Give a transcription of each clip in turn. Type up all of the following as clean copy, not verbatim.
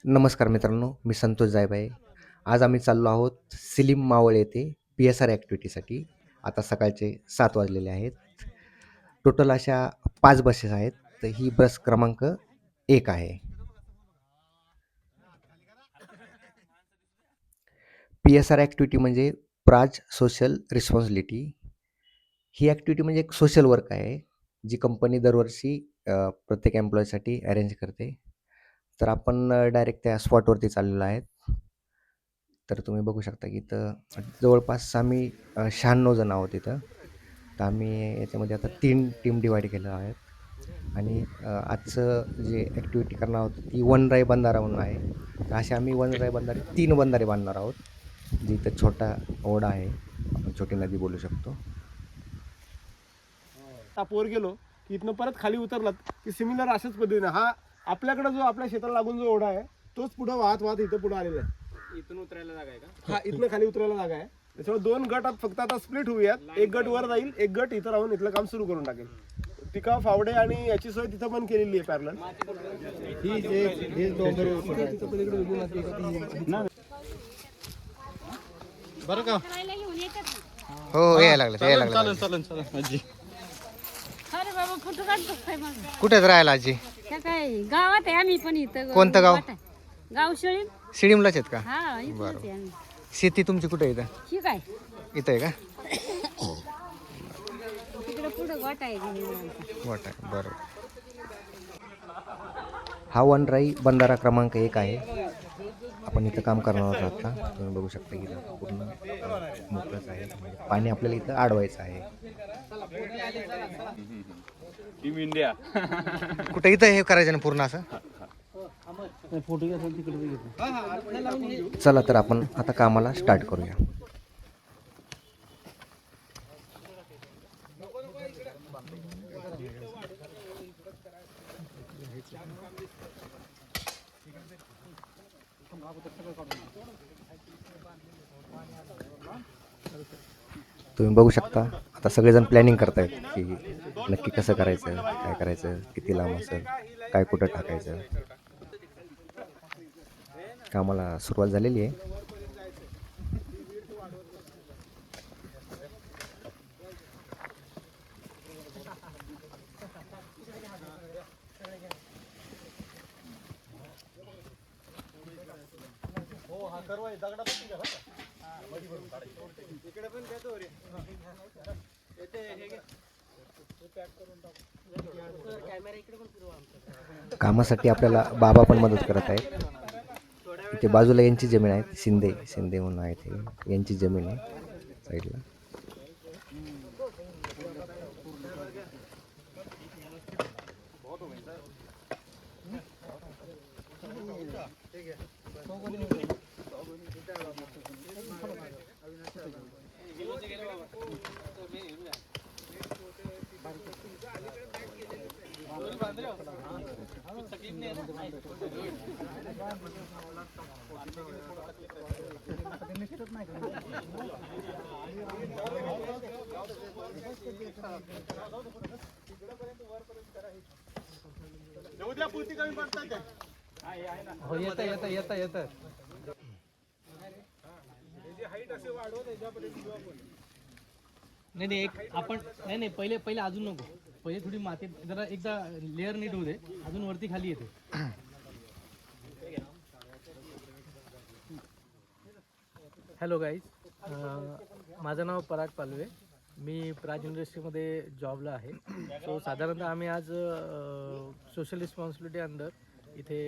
नमस्कार मित्रांनो, मी संतोष जायभाये. आज आम्ही चाललो आहोत सिलीम मावळ येथे पी-एस-आर ॲक्टिव्हिटीसाठी. आता सकाळचे 7 वाजलेले आहेत. टोटल अशा 5 बसेस आहेत. तर ही बस क्रमांक 1 आहे. पी-एस-आर ॲक्टिव्हिटी म्हणजे प्राज सोशल रिस्पॉन्सिबिलिटी. ही ॲक्टिव्हिटी म्हणजे एक सोशल वर्क आहे, जी कंपनी दरवर्षी प्रत्येक एम्प्लॉयीसाठी अरेंज करते. तर आपण डायरेक्ट त्या स्पॉटवरती चाललेलो आहेत. तर तुम्ही बघू शकता की इथं जवळपास आम्ही 96 जण आहोत इथं. तर आम्ही याच्यामध्ये आता 3 टीम डिवाईड केलेल्या आहेत आणि आजचं जे ॲक्टिव्हिटी करणार आहोत ती वनराई बंधारा म्हणून आहे. तर असे आम्ही वनराई बंधारे 3 बंधारे बांधणार आहोत. जे इथं छोटा ओढा आहे. आपण छोटी नदी बोलू शकतो. टापवर गेलो की इथनं परत खाली उतरलात की सिमिलर अशाच पद्धतीने हा आपल्याकडे जो आपल्या शेताला लागून जो ओढा आहे तोच पुढे वाहत वाहत इथं पुढे आलेला आहे. इथून उतरायला जागा आहे का? हा इथनं खाली उतरायला जागा आहे. त्याच्यामुळे 2 गट फक्त आता स्प्लिट होऊयात. एक गट वर जाईल, एक गट इथं राहून इथलं काम सुरू करून टाकेल. टिकाव फावडे आणि याची सोय तिथं पण केलेली आहे पॅरलल. बरं का? हो यायला लागलं चालेल आजी. अरे बाबा फोटो काढतो काय मग कुठेच राहायला आजी? त्या काय गावात आहे आम्ही पण इथं कोणतं गाव? गावात आहे. गाव शेळी सिडीमलाच आहेत का? हा इथंच आहे आम्ही. शेती तुमची कुठे इथं? ठीक आहे इथं आहे का? तिकडे पुढं गोठा आहे मुलांचा. वाट आहे बरोबर. हा वनराई बंधारा क्रमांक 1 आहे. आपण इथं काम करणार आहोत आता. तुम्ही बघू शकता की इथं पूर्ण मोकळंच आहे. म्हणजे पाणी आपल्याला इथं अडवायचं आहे. Team India. कुठं इथं हे करायचं ना पूर्ण असं? चला तर आपण आता कामाला स्टार्ट करूया. तुम्ही बघू शकता आता सगळेजण प्लॅनिंग करतायत की नक्की कसं करायचं, काय करायचं, किती लांब असेल, काय कुठं टाकायचं. कामाला सुरुवात झालेली आहे. कामासाठी आपल्याला बाबा पण मदत करत आहेत. इथे बाजूला यांची जमीन आहे, शिंदे शिंदे म्हणून आहे ते, यांची जमीन आहे साईडला. उद्या पुरती कमी पडतात काय? हो येतं. हाईट असे वाढवत याच्यापर्यंत घेऊ आपण. नाही एक आपण नाही पहिले अजून नको. पहिले थोडी माती जरा एकदा लेअर नीट होऊ दे, अजून वरती खाली येते. हॅलो गाईज, माझं नाव पराग पालवे. मी प्राज इंडस्ट्रीमध्ये जॉबला आहे. सो साधारणतः आम्ही आज सोशल रिस्पॉन्सिबिलिटी अंडर इथे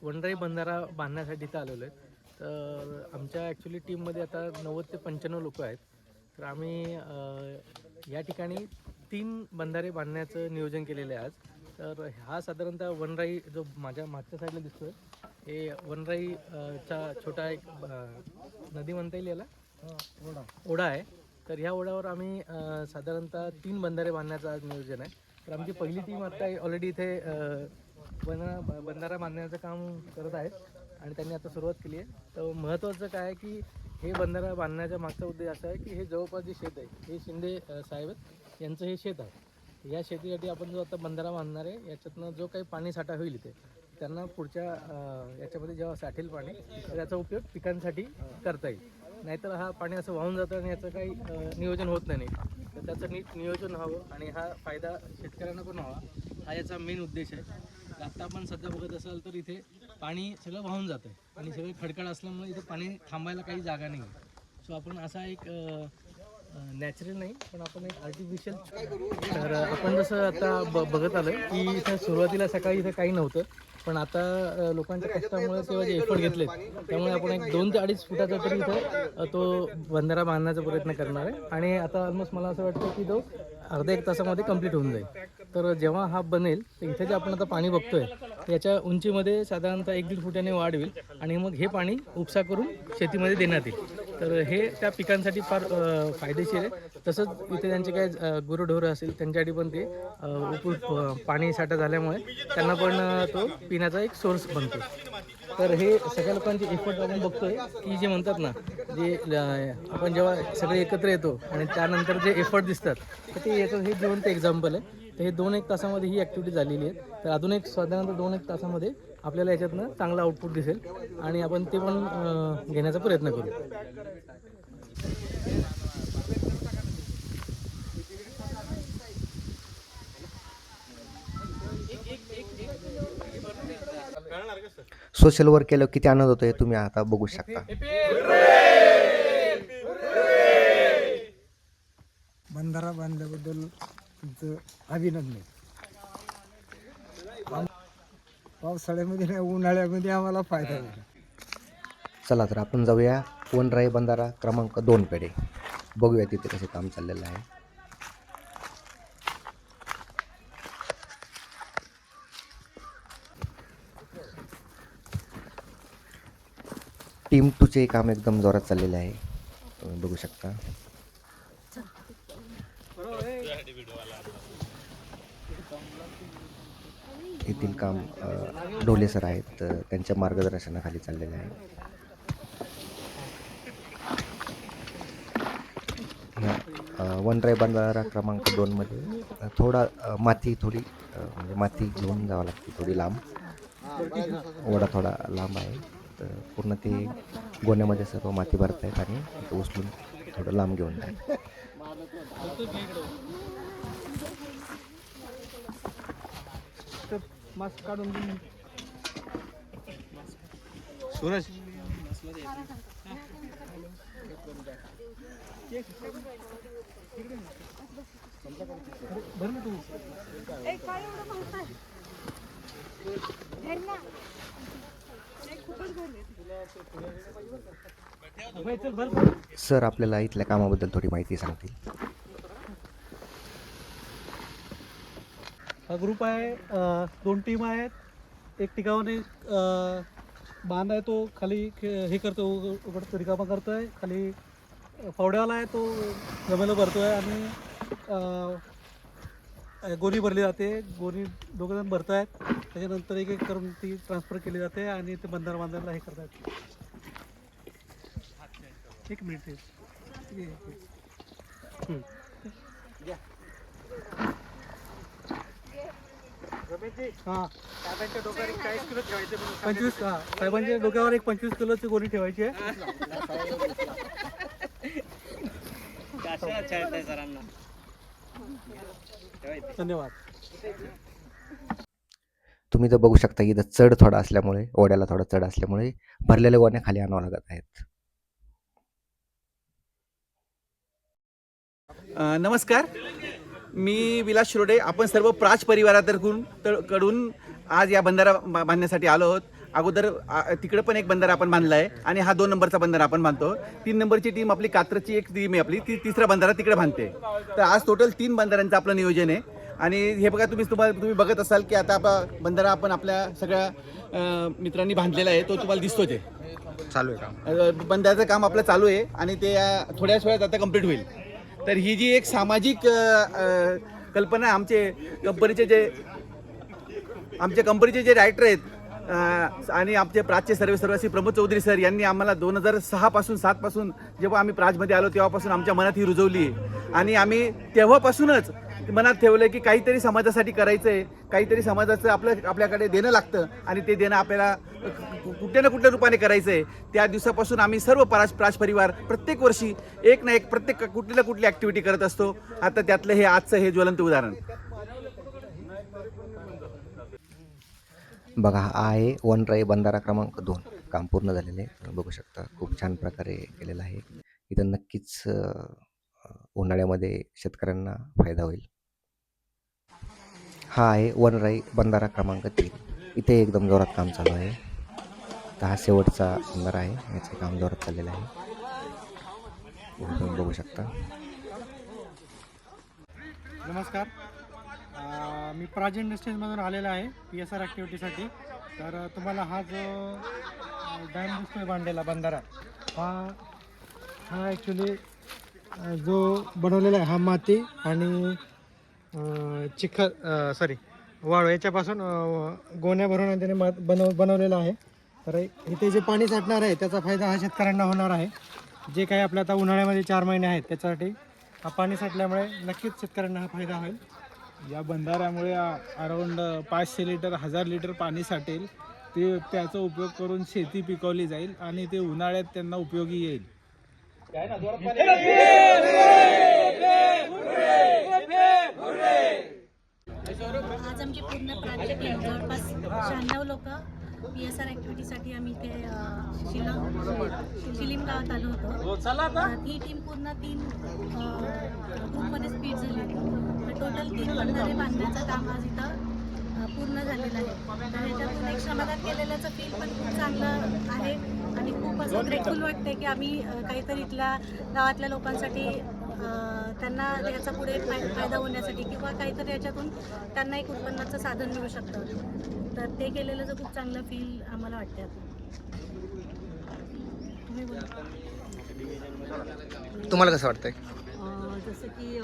वनराई बंधारा बांधण्यासाठी इथं आलेलो आहे. तर आमच्या ॲक्च्युली टीममध्ये आता 90 ते 95 लोक आहेत. तर आम्ही या ठिकाणी 3 बंधारे बांधण्याचं नियोजन केलेलं आहे आज. तर हा साधारणतः वनराई जो माझ्या मागच्या साईडला दिसतोय, हे वनराई चा छोटा एक नदी म्हणता येईल याला, ओढा आहे. तर ह्या ओढ्यावर आम्ही साधारणतः 3 बंधारे बांधण्याचं आज नियोजन आहे. तर आमची पहिली टीम आता ऑलरेडी इथे बंधारा बांधण्याचं काम करत आहेत आणि त्यांनी आता सुरुवात केली आहे. तर महत्त्वाचं काय आहे की हे बंधारा बांधण्याचा मागचा उद्देश असा आहे की हे जवळपास जे शेत आहे हे शिंदे साहेब यांचं हे शेत आहे. या शेतीसाठी आपण जो आता बंधारा बांधणार आहे याच्यातनं जो काही पाणी साठा होईल इथे त्यांना पुढच्या याच्यामध्ये जेव्हा साठेल पाणी तर याचा उपयोग पिकांसाठी करता येईल. नाहीतर हा पाणी असं वाहून जातं आणि याचं काही नियोजन होत नाही. तर त्याचं नीट नियोजन व्हावं आणि हा फायदा शेतकऱ्यांना पण व्हावा, हा याचा मेन उद्देश आहे. आता आपण सध्या बघत असाल तर इथे पाणी सगळं वाहून जातं आहे आणि सगळे खडखड असल्यामुळे इथे पाणी थांबायला काही जागा नाही आहे. सो आपण असा एक नॅचरल नाही पण आपण एक आर्टिफिशियल, तर आपण जसं आता बघत आलं की इथं सुरुवातीला सकाळी इथं काही नव्हतं, पण आता लोकांच्या कष्टामुळे किंवा जे एफर्ट घेतलेत त्यामुळे आपण एक 2 ते 2.5 फुटाचा तरी इथं तो बंधारा बांधण्याचा प्रयत्न करणार आहे. आणि आता ऑलमोस्ट मला असं वाटतं की तो अर्ध्या 1 तासामध्ये कंप्लीट होऊन जाईल. तर जेव्हा हा बनेल तर इथे जे आपण आता पाणी बघतोय याच्या उंचीमध्ये साधारणतः 1-1.5 फुटाने वाढ होईल आणि मग हे पाणी उपसा करून शेतीमध्ये देण्यात येईल. तर हे त्या पिकांसाठी फार फायदेशीर आहे. तसंच इथे त्यांचे काय गुरंढोरं असेल त्यांच्यासाठी पण ते पाणी साठा झाल्यामुळे त्यांना पण तो पिण्याचा एक सोर्स बनतो. तर हे सगळ्या लोकांचे एफर्ट आपण बघतोय की जे म्हणतात ना, जे आपण जेव्हा सगळे एकत्र येतो आणि त्यानंतर जे एफर्ट दिसतात तर ते याचं हे जिवंत एक्झाम्पल आहे. तर हे 2-1 तासामध्ये ही ॲक्टिव्हिटी झालेली आहे. तर अजून एक साधारणतः 2-1 तासामध्ये आपल्याला याच्यातनं चांगला आउटपुट दिसेल आणि आपण ते पण घेण्याचा प्रयत्न करू. सोशल वर्क केल्यावर किती आनंद होतो हे तुम्ही आता बघू शकता. बंधारा बांधल्याबद्दल तुमचं अभिनंदन. पावसाळ्यामध्ये नाही उन्हाळ्यामध्ये आम्हाला फायदा झाला. चला तर आपण जाऊया वनराई बंधारा क्रमांक 2 कडे, बघूया तिथे कसे काम चाललेलं आहे. टीम 2चे काम एकदम जोरात चाललेले आहे, तुम्ही बघू शकता. येथील काम ढोले सर आहेत, त्यांच्या मार्गदर्शनाखाली चाललेले आहे. वनराई बंधारा क्रमांक 2 मध्ये थोडा माती म्हणजे माती घेऊन जावं लागते, थोडी लांब, ओढा थोडा लांब आहे. तर पूर्ण ते गोण्यामध्ये सर्व माती भरत आहेत आणि ते उचलून थोडं लांब घेऊन जातात. मास्क काढून सूरज सर आपल्याला इथल्या कामाबद्दल थोडी माहिती सांगतील. हा ग्रुप आहे, 2 टीम आहेत. एक टिकावाने बांध आहे तो खाली हे करतो, उघडतो रिकामा करतोय. खाली फावड्यावाला आहे तो जमेला भरतोय आणि गोणी भरली जाते. गोणी 2 जण भरत आहेत, त्याच्यानंतर एक एक करून ती ट्रान्सफर केली जाते आणि ते बंधारा बांधायला हे करतात. 1 मिनिट हां, साहेबांच्या डोक्यावर 40 किलो ठेवायचे. 25 हां, साहेबांच्या डोक्यावर 25 किलोची गोणी ठेवायची आहे. धन्यवाद. तुम्ही तर बघू शकता इथं चढ थोडा असल्यामुळे, ओढ्याला थोडा चढ असल्यामुळे भरलेल्या गोण्या खाली आणावं लागत आहेत. नमस्कार, मी विलास शिरोडे. आपण सर्व प्राच परिवाराकडून आज या बंधारा बांधण्यासाठी आलो आहोत. अगोदर तिकडे पण एक बंधारा आपण बांधला आहे आणि हा 2 नंबरचा बंधारा आपण बांधतो. 3 नंबरची टीम आपली कात्रची एक टीम आहे आपली, ती 3रा बंधारा तिकडे बांधते. तर आज टोटल 3 बंधाऱ्यांचं आपलं नियोजन आहे. आणि हे बघा, तुम्ही बघत असाल की आता आपला बंधारा आपण आपल्या सगळ्या मित्रांनी बांधलेला आहे, तो तुम्हाला दिसतो. ते चालू आहे काम, बंधाऱ्याचं काम आपलं चालू आहे आणि ते थोड्याच वेळात आता कंप्लीट होईल. तर ही जी एक सामाजिक कल्पना आमचे कंपनीचे जे डायरेक्टर आहेत आणि आमचे प्राजचे सर्वेसर्वासी प्रमोद चौधरी सर यांनी आम्हाला 2007 पासून जेव्हा आम्ही प्राजमध्ये आलो तेव्हापासून आमच्या मनात ही रुजवली आहे. आणि आम्ही तेव्हापासूनच मनात ठेवलं की काहीतरी समाजासाठी करायचं आहे, काहीतरी समाजाचं आपल्याकडे देणं लागतं आणि ते देणं आपल्याला कुठल्या ना कुठल्या रूपाने करायचं आहे. त्या दिवसापासून आम्ही सर्व प्राज परिवार प्रत्येक वर्षी एक ना एक प्रत्येक कुठली ना कुठली ॲक्टिव्हिटी करत असतो. आता त्यातलं हे आजचं हे ज्वलंत उदाहरण. बघा, हा आहे वनराई बंधारा क्रमांक 2. काम पूर्ण झालेलं आहे. तुम्ही बघू शकता खूप छान प्रकारे केलेलं आहे. इथं नक्कीच उन्हाळ्यामध्ये शेतकऱ्यांना फायदा होईल. हा आहे वनराई बंधारा क्रमांक 3. इथे एकदम जोरात काम चालू आहे. तर हा शेवटचा बंधारा आहे, याचं काम जोरात चाललेलं आहे. तुम्ही बघू शकता. नमस्कार. मी प्राज इंडस्ट्रीजमधून आलेला आहे PSR ॲक्टिव्हिटीसाठी. तर तुम्हाला हा जो डॅम दिसतोय बांधलेला बंधारा, हा ॲक्च्युली जो बनवलेला आहे, हा माती आणि वाळू याच्यापासून गोण्या भरून आणि त्याने बनवलेला आहे. तर इथे जे पाणी साठणार आहे त्याचा फायदा हा शेतकऱ्यांना होणार आहे. जे काही आपल्या आता उन्हाळ्यामध्ये 4 महिने आहेत त्याच्यासाठी हा पाणी साठल्यामुळे नक्कीच शेतकऱ्यांना हा फायदा होईल. या बंधाऱ्यामुळे अराऊंड 500 लिटर 1000 लिटर पाणी साठेल. ते त्याचा उपयोग करून शेती पिकवली जाईल आणि ते उन्हाळ्यात त्यांना उपयोगी येईल. आज आमची पूर्ण प्रांत टीम जवळपास 96 लोक PSR ॲक्टिव्हिटीसाठी आम्ही इथे शिलीम गावात आलो होतो. ही टीम पूर्ण 3 ग्रुपमध्ये स्पीड झाली होती. तर टोटल 3 बंधारे बांधण्याचं काम आज इथं पूर्ण झालेलं आहे. तर ह्याच्यातून एक श्रमदान केलेल्याचं फील पण खूप चांगलं आहे आणि खूप असं ग्रेटफुल वाटते की आम्ही काहीतरी इथल्या गावातल्या लोकांसाठी त्यांना याचा पुढे फायदा होण्यासाठी किंवा काहीतरी याच्यातून त्यांना एक उत्पन्नाचं साधन मिळू शकतं. तर ते केलेलं खूप चांगलं फील आम्हाला वाटते. तुम्हाला कसं वाटतंय? जसं की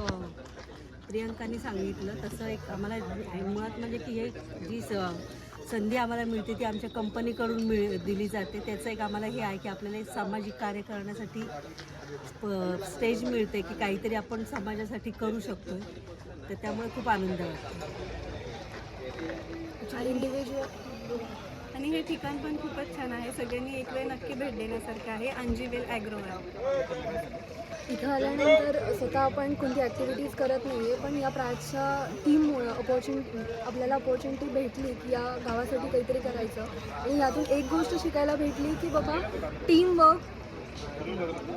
प्रियंकाने सांगितलं तसं एक आम्हाला मुळात म्हणजे की हे जी संधी आम्हाला मिळते ती आमच्या कंपनीकडून दिली जाते. त्याचं एक आम्हाला हे आहे की आपल्याला एक सामाजिक कार्य करण्यासाठी स्टेज मिळते की काहीतरी आपण समाजासाठी करू शकतो. तर त्यामुळे खूप आनंद वाटतो. आणि हे ठिकाण पण खूपच छान आहे. सगळ्यांनी एक वेळ नक्की भेट देण्यासारखं आहे. अंजीवेल ॲग्रो इथं आल्यानंतर स्वतः आपण कोणती ॲक्टिव्हिटीज करत नाही आहे, पण या प्राजच्या टीममुळं आपल्याला अपॉर्च्युनिटी भेटली की या गावासाठी काहीतरी करायचं. आणि यातून एक गोष्ट शिकायला भेटली की बाबा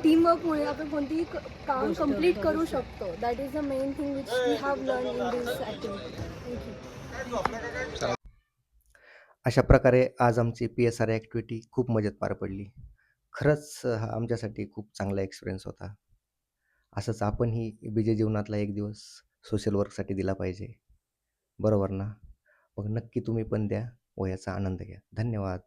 टीमवर्कमुळे आपण कोणतीही काम कंप्लीट करू शकतो. That is the main thing which we have learn in this activity. Thank you. अशा प्रकारे आज आमची PSR ॲक्टिव्हिटी खूप मजेत पार पडली. खरंच हा आमच्यासाठी खूप चांगला एक्सपिरियन्स होता. असंच आपणही बिजी जीवनातला एक दिवस सोशल वर्कसाठी दिला पाहिजे, बरोबर ना? मग नक्की तुम्ही पण द्या व याचा आनंद घ्या. धन्यवाद.